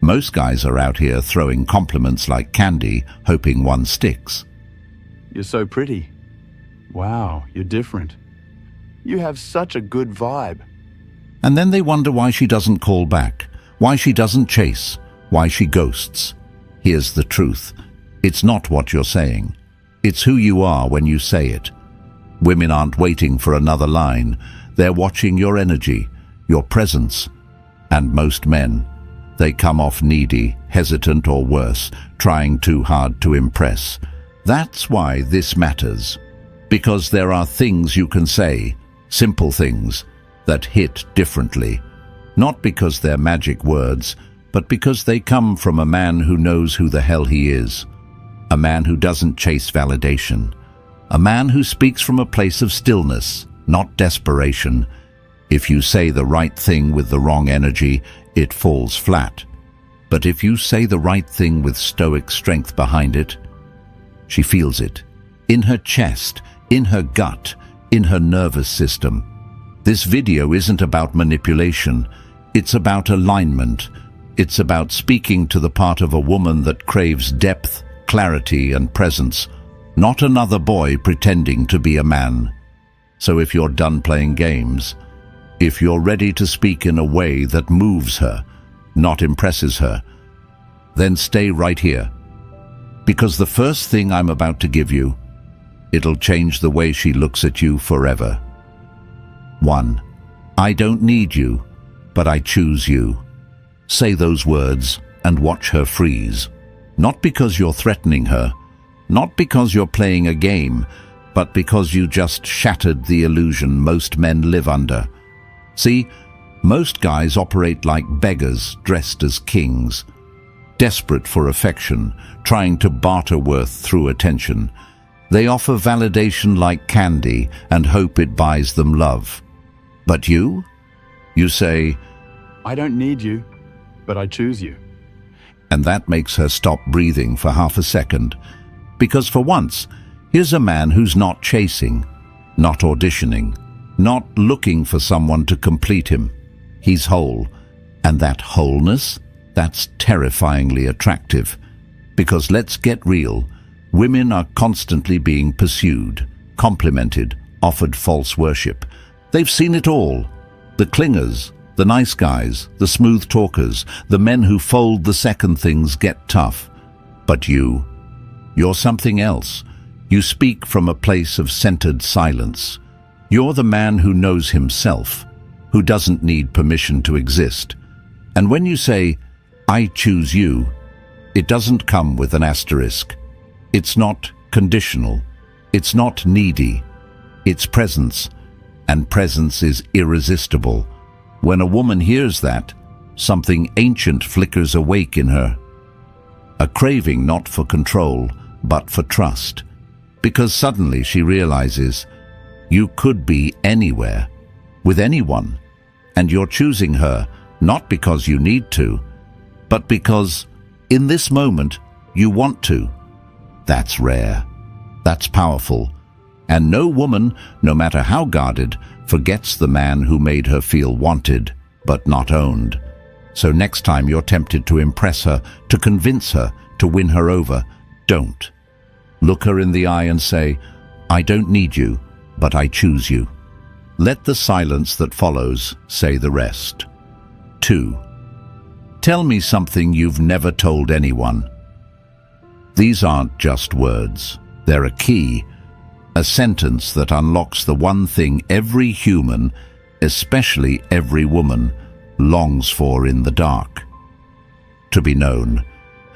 Most guys are out here throwing compliments like candy, hoping one sticks. You're so pretty. Wow, you're different. You have such a good vibe. And then they wonder why she doesn't call back, why she doesn't chase, why she ghosts. Here's the truth. It's not what you're saying. It's who you are when you say it. Women aren't waiting for another line. They're watching your energy, your presence. And most men, they come off needy, hesitant, or worse, trying too hard to impress. That's why this matters. Because there are things you can say, simple things, that hit differently. Not because they're magic words, but because they come from a man who knows who the hell he is. A man who doesn't chase validation. A man who speaks from a place of stillness, not desperation. If you say the right thing with the wrong energy, it falls flat. But if you say the right thing with stoic strength behind it, she feels it. In her chest, in her gut, in her nervous system. This video isn't about manipulation. It's about alignment. It's about speaking to the part of a woman that craves depth, clarity, and presence, not another boy pretending to be a man. So if you're done playing games, if you're ready to speak in a way that moves her, not impresses her, then stay right here. Because the first thing I'm about to give you, it'll change the way she looks at you forever. 1. I don't need you, but I choose you. Say those words and watch her freeze. Not because you're threatening her, not because you're playing a game, but because you just shattered the illusion most men live under. See, most guys operate like beggars dressed as kings, desperate for affection, trying to barter worth through attention. They offer validation like candy and hope it buys them love. But you say, I don't need you, but I choose you. And that makes her stop breathing for half a second. Because for once, here's a man who's not chasing, not auditioning, not looking for someone to complete him. He's whole, and that wholeness, that's terrifyingly attractive. Because let's get real, women are constantly being pursued, complimented, offered false worship. They've seen it all. The clingers, the nice guys, the smooth talkers, the men who fold the second things get tough. But you're something else. You speak from a place of centered silence. You're the man who knows himself, who doesn't need permission to exist. And when you say, I choose you, it doesn't come with an asterisk. It's not conditional. It's not needy. It's presence. And presence is irresistible. When a woman hears that, something ancient flickers awake in her. A craving not for control, but for trust. Because suddenly she realizes you could be anywhere, with anyone, and you're choosing her not because you need to, but because in this moment you want to. That's rare. That's powerful. And no woman, no matter how guarded, forgets the man who made her feel wanted, but not owned. So next time you're tempted to impress her, to convince her, to win her over, don't. Look her in the eye and say, I don't need you, but I choose you. Let the silence that follows say the rest. 2. Tell me something you've never told anyone. These aren't just words. They're a key. A sentence that unlocks the one thing every human, especially every woman, longs for in the dark. To be known.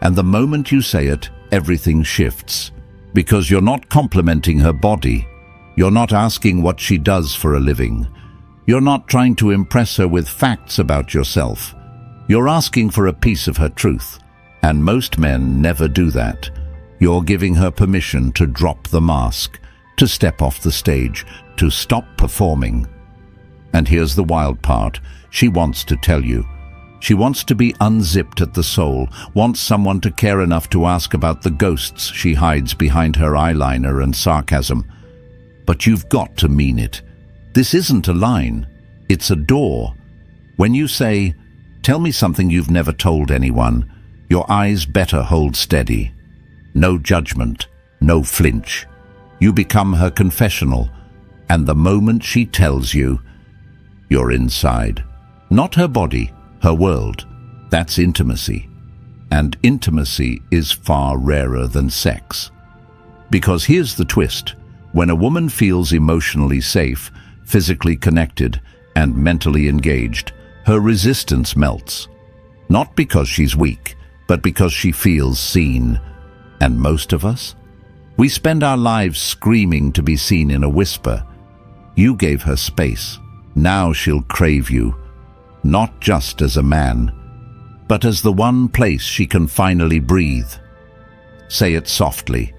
And the moment you say it, everything shifts. Because you're not complimenting her body. You're not asking what she does for a living. You're not trying to impress her with facts about yourself. You're asking for a piece of her truth. And most men never do that. You're giving her permission to drop the mask, to step off the stage, to stop performing. And here's the wild part. She wants to tell you. She wants to be unzipped at the soul, wants someone to care enough to ask about the ghosts she hides behind her eyeliner and sarcasm. But you've got to mean it. This isn't a line. It's a door. When you say, Tell me something you've never told anyone. Your eyes better hold steady. No judgment, no flinch. You become her confessional, and the moment she tells you, you're inside. Not her body, her world. That's intimacy. And intimacy is far rarer than sex. Because here's the twist. When a woman feels emotionally safe, physically connected, and mentally engaged, her resistance melts. Not because she's weak, but because she feels seen. And most of us? We spend our lives screaming to be seen in a whisper. You gave her space. Now she'll crave you, not just as a man, but as the one place she can finally breathe. Say it softly.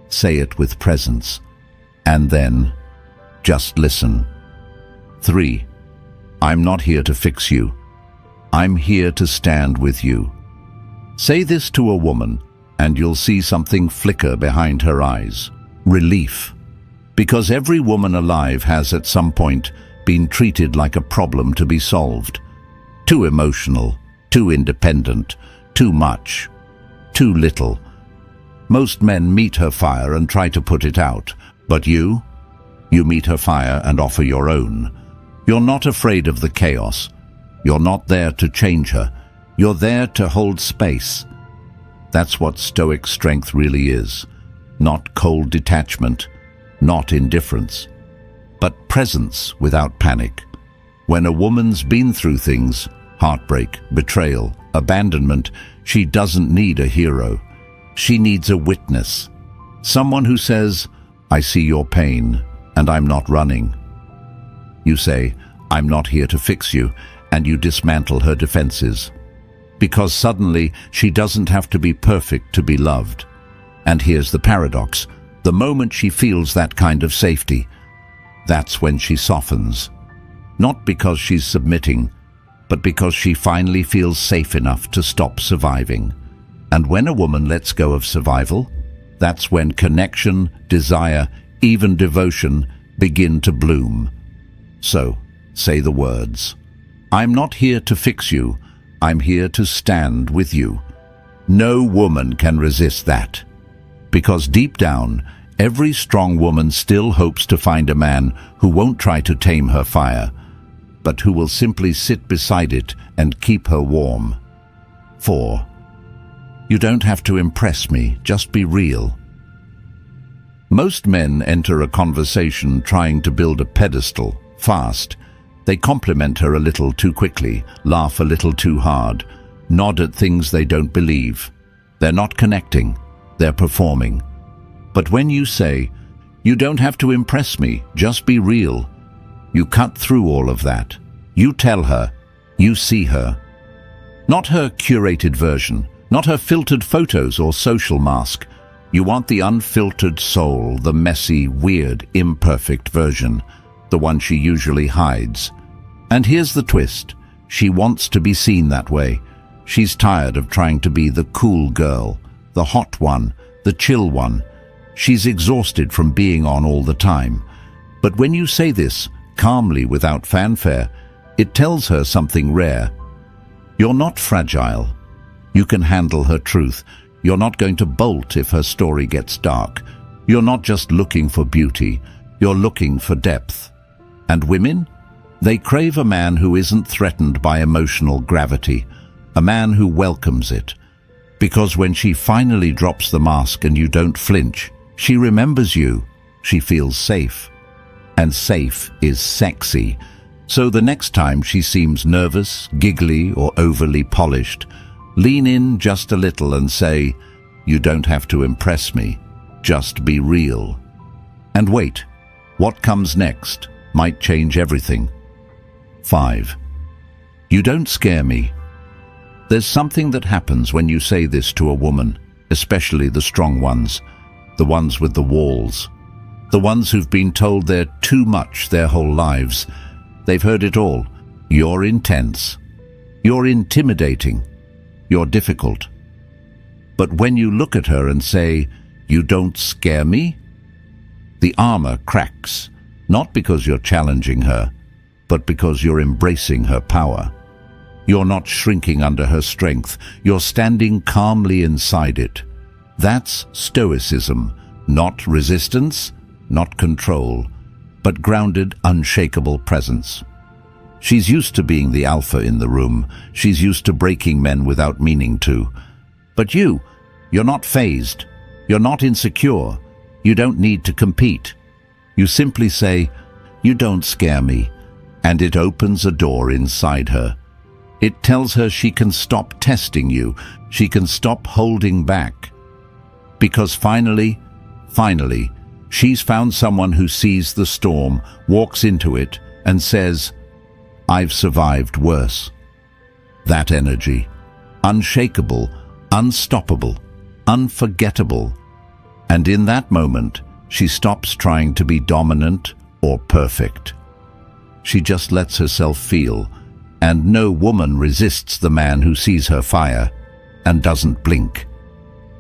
Say it with presence. And then, just listen. 3. I'm not here to fix you. I'm here to stand with you. Say this to a woman, and you'll see something flicker behind her eyes. Relief. Because every woman alive has at some point been treated like a problem to be solved. Too emotional, too independent, too much, too little. Most men meet her fire and try to put it out. But you meet her fire and offer your own. You're not afraid of the chaos. You're not there to change her. You're there to hold space. That's what Stoic strength really is. Not cold detachment, not indifference, but presence without panic. When a woman's been through things, heartbreak, betrayal, abandonment, she doesn't need a hero. She needs a witness. Someone who says, I see your pain, and I'm not running. You say, I'm not here to fix you, and you dismantle her defenses. Because suddenly, she doesn't have to be perfect to be loved. And here's the paradox. The moment she feels that kind of safety, that's when she softens. Not because she's submitting, but because she finally feels safe enough to stop surviving. And when a woman lets go of survival, that's when connection, desire, even devotion begin to bloom. So, say the words. I'm not here to fix you. I'm here to stand with you. No woman can resist that. Because deep down, every strong woman still hopes to find a man who won't try to tame her fire, but who will simply sit beside it and keep her warm. 4. You don't have to impress me, just be real. Most men enter a conversation trying to build a pedestal, fast. They compliment her a little too quickly, laugh a little too hard, nod at things they don't believe. They're not connecting, they're performing. But when you say, you don't have to impress me, just be real, you cut through all of that. You tell her, you see her. Not her curated version, not her filtered photos or social mask. You want the unfiltered soul, the messy, weird, imperfect version, the one she usually hides. And here's the twist. She wants to be seen that way. She's tired of trying to be the cool girl, the hot one, the chill one. She's exhausted from being on all the time. But when you say this, calmly, without fanfare, it tells her something rare. You're not fragile. You can handle her truth. You're not going to bolt if her story gets dark. You're not just looking for beauty. You're looking for depth. And women? They crave a man who isn't threatened by emotional gravity, a man who welcomes it. Because when she finally drops the mask and you don't flinch, she remembers you. She feels safe. And safe is sexy. So the next time she seems nervous, giggly, or overly polished, lean in just a little and say, you don't have to impress me, just be real. And wait, what comes next might change everything. 5. You don't scare me. There's something that happens when you say this to a woman, especially the strong ones, the ones with the walls, the ones who've been told they're too much their whole lives. They've heard it all. You're intense. You're intimidating. You're difficult. But when you look at her and say, you don't scare me, the armor cracks, not because you're challenging her, but because you're embracing her power. You're not shrinking under her strength. You're standing calmly inside it. That's Stoicism, not resistance, not control, but grounded, unshakable presence. She's used to being the alpha in the room. She's used to breaking men without meaning to. But you're not fazed. You're not insecure. You don't need to compete. You simply say, "You don't scare me," and it opens a door inside her. It tells her she can stop testing you. She can stop holding back. Because finally, she's found someone who sees the storm, walks into it, and says, "I've survived worse." That energy, unshakable, unstoppable, unforgettable. And in that moment, she stops trying to be dominant or perfect. She just lets herself feel, and no woman resists the man who sees her fire and doesn't blink.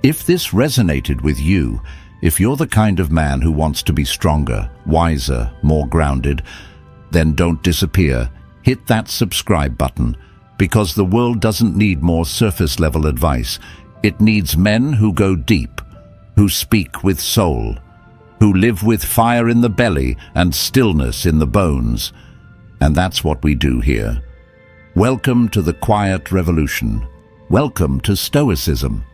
If this resonated with you, if you're the kind of man who wants to be stronger, wiser, more grounded, then don't disappear. Hit that subscribe button, because the world doesn't need more surface-level advice. It needs men who go deep, who speak with soul, who live with fire in the belly and stillness in the bones. And that's what we do here. Welcome to the quiet revolution. Welcome to Stoicism.